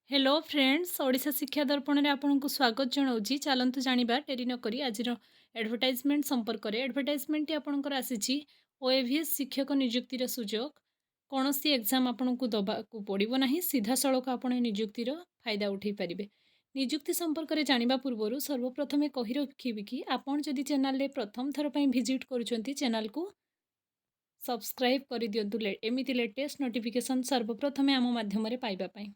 Hello friends Odisha शिक्षा दर्पण में आपन को स्वागत जनाऊँगी। चलतु जाना डेरी नक आज एडवर्टाइजमेंट संपर्क में एडवर्टाइजमेंट आपंकर आसी ओएवीएस शिक्षक निजुक्तिर सुजोग कौन सी एग्जाम आपन को दबाक पड़ो ना सीधा सड़क आप निजुक्तिर फायदा उठे पारे। निजुक्ति संपर्क में जाना पूर्व सर्वप्रथमे कही रखी कि आपड़ जदि चैनल प्रथम थर पर विजिट करुँच चैनल को सब्सक्राइब कर दिंतु एमती लेटेस्ट नोटिफिकेशन सर्वप्रथमे आम मध्यम पाइबापी।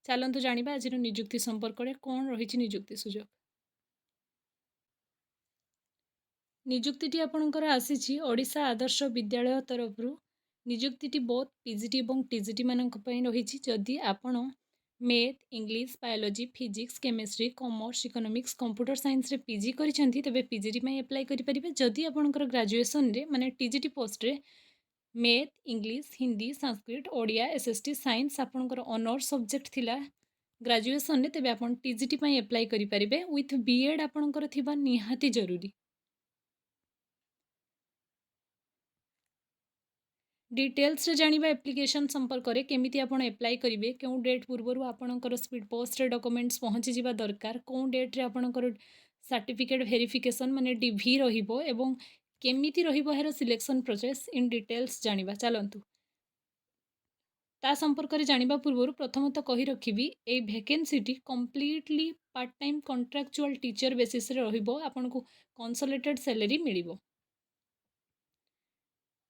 चलतु जाना आज निजुक्ति संपर्क में कौन रही निजुक्ति सुजोग। निजुक्ति आपणकर आसी ओडिशा आदर्श विद्यालय तरफ निजुक्ति बहुत पीजीटी और टीजीटी मानक रही। जदि आपण math English biology physics chemistry commerce economics computer science रे पीजी करिसेंती तेबे पीजीटी में अप्लाई करि परिबे। जदि आपणकर ग्रेजुएशन रे माने टीजीटी पोस्ट रे math English Hindi Sanskrit Odia SST science आपणकर ऑनर्स सब्जेक्ट थिला ग्रेजुएशन रे तेबे आपण टीजीटी में अप्लाई करि परिबे विथ बीएड आपणकर थिबा निहाती जरूरी। डिटेल्स रे जानिबा एप्लिकेशन संपर्क में केमिति आपण अप्लाई करिवे क्यों डेट पूर्व आपणकर स्पीड पोस्ट रे डॉक्यूमेंट्स पहुँची जिबा दरकार कौन डेट रे आपणकर सर्टिफिकेट वेरिफिकेशन माने डीवी रहिबो एवं केमिति रहिबो हेर सिलेक्शन प्रोसेस इन डिटेल्स जानिबा। चलंतु ता संपर्क में जानिबा पूर्व प्रथमतः कही रखिबी ए वैकेंसीटी completely part time contractual teacher basis रे रहिबो आपन को कंसोलिडेटेड सैलरी मिलिबो।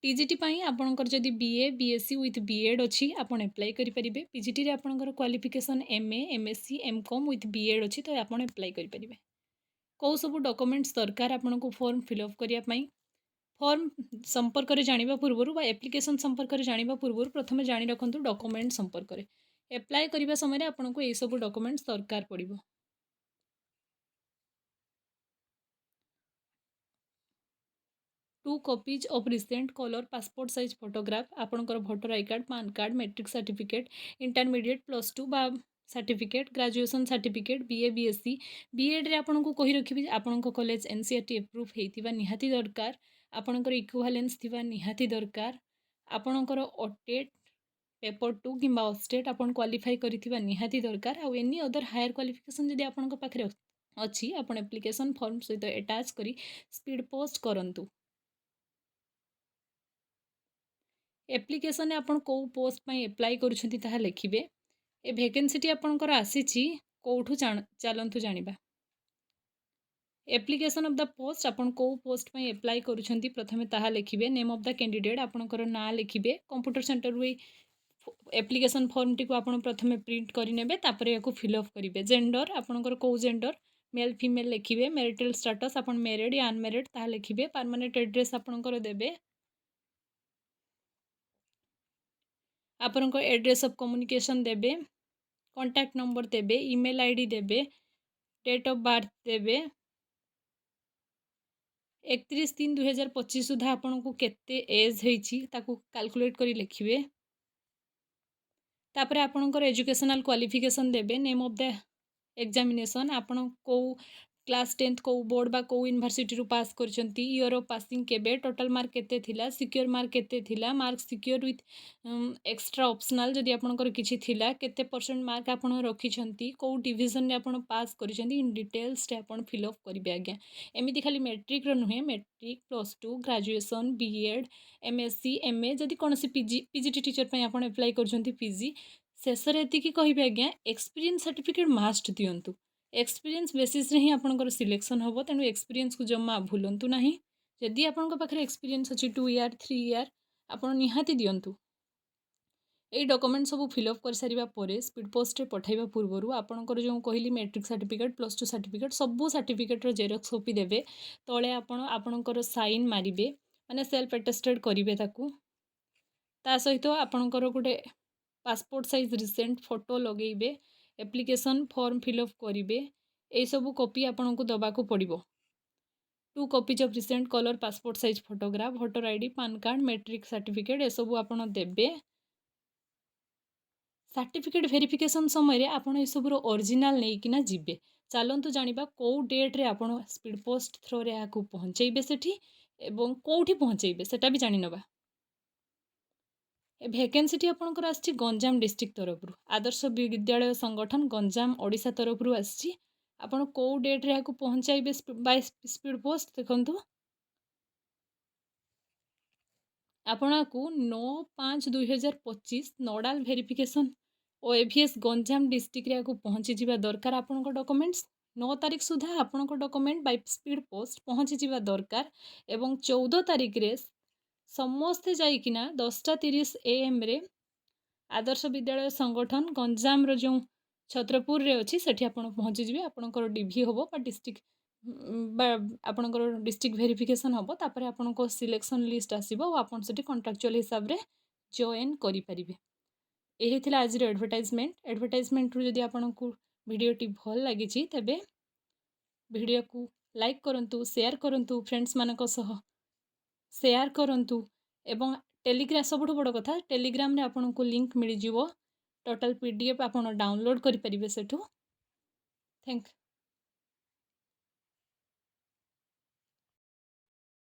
टीजीटी पाई आपणकर जदि बीए बीएससी विथ बीएड अच्छी आपण अप्लाई करि परिबे। पीजीटी रे आपणकर qualification MA MSc MCom with BEd अच्छी तो आपण अप्लाई करि परिबे। कौ सब डॉक्यूमेंट्स दरकार आपन को फॉर्म फिलअप करिया पई फॉर्म संपर्क में जानिबा पूर्व बा एप्लिकेशन संपर्क में जानिबा पूर्व प्रथमे जानि रखंतु डॉक्यूमेंट संपर्क में अप्लाई करिबा समय रे आपन को ए सब डॉक्यूमेंट्स दरकार पड़िबो। 2 copies of recent colour passport size photograph आपनकर voter I card PAN card matric certificate intermediate +2 बा certificate graduation certificate BA BSc BEd रे आपन को कहि रखिबि आपन को कॉलेज एनसीईआरटी अप्रूव हेतिबा निहाती दरकार आपनकर इक्विवेलेंस थिबा निहाती दरकार आपनकर ओटेट पेपर 2 किंबा ऑस्टेट आपन क्वालिफाई करिथिबा निहाती दरकार आ एनी अदर हायर क्वालिफिकेशन जदि आपन को पाखरे अच्छी आपन एप्लिकेशन फॉर्म सहित अटैच करी स्पीड पोस्ट करंतु। एप्लिकेशन आपण कौ पोस्ट पर एप्लाई करुछंती ताहा लिखिबे। ए वैकेंसीटी आपणकर आसीची कोठू चलंतु जानिबा। एप्लिकेशन ऑफ द पोस्ट आपण कौ पोस्ट पर एप्लाई करुछंती प्रथमे ताहा लिखिबे। नेम ऑफ द कैंडिडेट आपणकर ना लिखिबे। कंप्यूटर सेंटर वे एप्लिकेशन फॉर्म टी को आपण प्रथमे प्रिंट करि नेबे तापरे याको फिलअप करिवे। जेंडर आपणकर कौ जेंडर मेल फीमेल लिखिबे। मैरिटल स्टेटस आपण मैरिड या अनमैरिड ताहा लिखिबे। परमानेंट एड्रेस आपणकर देबे। आपनकर एड्रेस ऑफ कम्युनिकेशन देबे कांटेक्ट नंबर देबे ईमेल आईडी देबे डेट ऑफ बर्थ देबे 31/3/2025 सुधा आपन को केते एज हेछि ताकू कैलकुलेट करी लिखिबे। तापर आपनकर एजुकेशनल क्वालिफिकेशन देबे नेम ऑफ द एग्जामिनेशन आपन को क्लास 10th को बोर्ड बा को यूनिवर्सिटी रु पास करछंती ईयर ऑफ पासिंग केबे टोटल मार्क केते थिला सिक्योर मार्क केते थिला mark secure with extra optional जदि आपनकर किछि थिला केते परसेंट मार्क आपन रखिछंती को डिवीजन रे आपन पास करछंती इन डिटेल्स रे आपन फिल अप करिवे। आज्ञा एमिति खाली मैट्रिक रो नुहे matric +2 graduation BEd MSc MA जदि कोनसी पीजीटी टीचर पय आपन अप्लाई करछंती पीजी शेष रे एति की कहिबे। आज्ञा एक्सपीरियंस सर्टिफिकेट मस्ट दियंतु एक्सपीरियंस बेसिस रे ही आपनकर सिलेक्शन होबो तेनु एक्सपीरियंस को जम्मा भूलंतु नाही। जदि आपनकर पाखरे एक्सपीरियंस अछि 2 ईयर 3 ईयर आपन निहाती दियंतु। ए डॉक्यूमेंट सब फिलअप कर सारिबा परे स्पीड पोस्ट रे पठाइबा पूर्वरु आपनकर जो कहली मैट्रिक सर्टिफिकेट +2 सर्टिफिकेट सबु सर्टिफिकेट रो जेरॉक्स कॉपी देबे तळे आपनकर साइन मारिबे माने सेल्फ अटेस्टेड करिवे ताकू ता सहित आपनकर गुटे पासपोर्ट साइज रिसेंट फोटो लगेइबे एप्लिकेशन फॉर्म फिलअप करिवे ए सब कॉपी आपन को दबा को पड़िबो। 2 copies of recent colour passport size photograph voter ID PAN card matric certificate ए सब आपन देबे। सर्टिफिकेट वेरिफिकेशन समय रे आपन ए सब रो ओरिजिनल नै किना जिबे। चलंतु जानिबा को डेट रे आपन स्पीड पोस्ट थ्रो रे आकु पहुंचेइबे सेठी एवं कोठी पहुंचेइबे सेटा भी जानि नबा। ଏ ଭ୍ୟାକେନ୍ସିଟି ଆପଣଙ୍କର ଆସିଛି ଗଞ୍ଜାମ ଡିଷ୍ଟ୍ରିକ୍ଟ ତରଫରୁ ଆଦର୍ଶ ବିଦ୍ୟାଳୟ ସଂଗଠନ ଗଞ୍ଜାମ ଓଡ଼ିଶା ତରଫରୁ ଆସିଛି। ଆପଣ କେଉଁ ଡେଟ୍ରେ ଏହାକୁ ପହଞ୍ଚାଇବେ ବାଇ ସ୍ପିଡ୍ ପୋଷ୍ଟ ଦେଖନ୍ତୁ। ଆପଣଙ୍କୁ 9/5/2025 ନୋଡାଲ ଭେରିଫିକେସନ୍ OAVS ଗଞ୍ଜାମ ଡିଷ୍ଟ୍ରିକ୍ଟରେ ଏହାକୁ ପହଞ୍ଚିଯିବା ଦରକାର। ଆପଣଙ୍କ ଡକୁମେଣ୍ଟସ୍ 9 ତାରିଖ ସୁଦ୍ଧା ଆପଣଙ୍କ ଡକୁମେଣ୍ଟ ବାଇ ସ୍ପିଡ୍ ପୋଷ୍ଟ ପହଞ୍ଚିଯିବା ଦରକାର ଏବଂ 14 ତାରିଖରେ ସମସ୍ତେ ଯାଇକିନା 10:30 AM ଆଦର୍ଶ ବିଦ୍ୟାଳୟ ସଂଗଠନ ଗଞ୍ଜାମର ଯେଉଁ ଛତ୍ରପୁରରେ ଅଛି ସେଠି ଆପଣ ପହଞ୍ଚିଯିବେ। ଆପଣଙ୍କର DV ହେବ ବା ବା ଆପଣଙ୍କର ଡିଷ୍ଟ୍ରିକ୍ଟ ଭେରିଫିକେସନ୍ ହେବ। ତାପରେ ଆପଣଙ୍କ ସିଲେକ୍ସନ୍ ଲିଷ୍ଟ ଆସିବ ଆଉ ଆପଣ ସେଠି କଣ୍ଟ୍ରାକ୍ଚୁଆଲ୍ ହିସାବରେ ଜଏନ୍ କରିପାରିବେ। ଏହି ଥିଲା ଆଜିର ଆଡ଼ଭର୍ଟାଇଜମେଣ୍ଟରୁ ଯଦି ଆପଣଙ୍କୁ ଭିଡ଼ିଓଟି ଭଲ ଲାଗିଛି ତେବେ ଭିଡ଼ିଓକୁ ଲାଇକ୍ କରନ୍ତୁ, ସେୟାର କରନ୍ତୁ, ଫ୍ରେଣ୍ଡସ୍ମାନଙ୍କ ସହ ସେୟାର କରନ୍ତୁ ଏବଂ ସବୁଠୁ ବଡ଼ କଥା ଟେଲିଗ୍ରାମରେ ଆପଣଙ୍କୁ ଲିଙ୍କ୍ ମିଳିଯିବ। ଟୋଟାଲ୍ PDF ଆପଣ ଡାଉନଲୋଡ଼୍ କରିପାରିବେ ସେଠୁ। ଥ୍ୟାଙ୍କ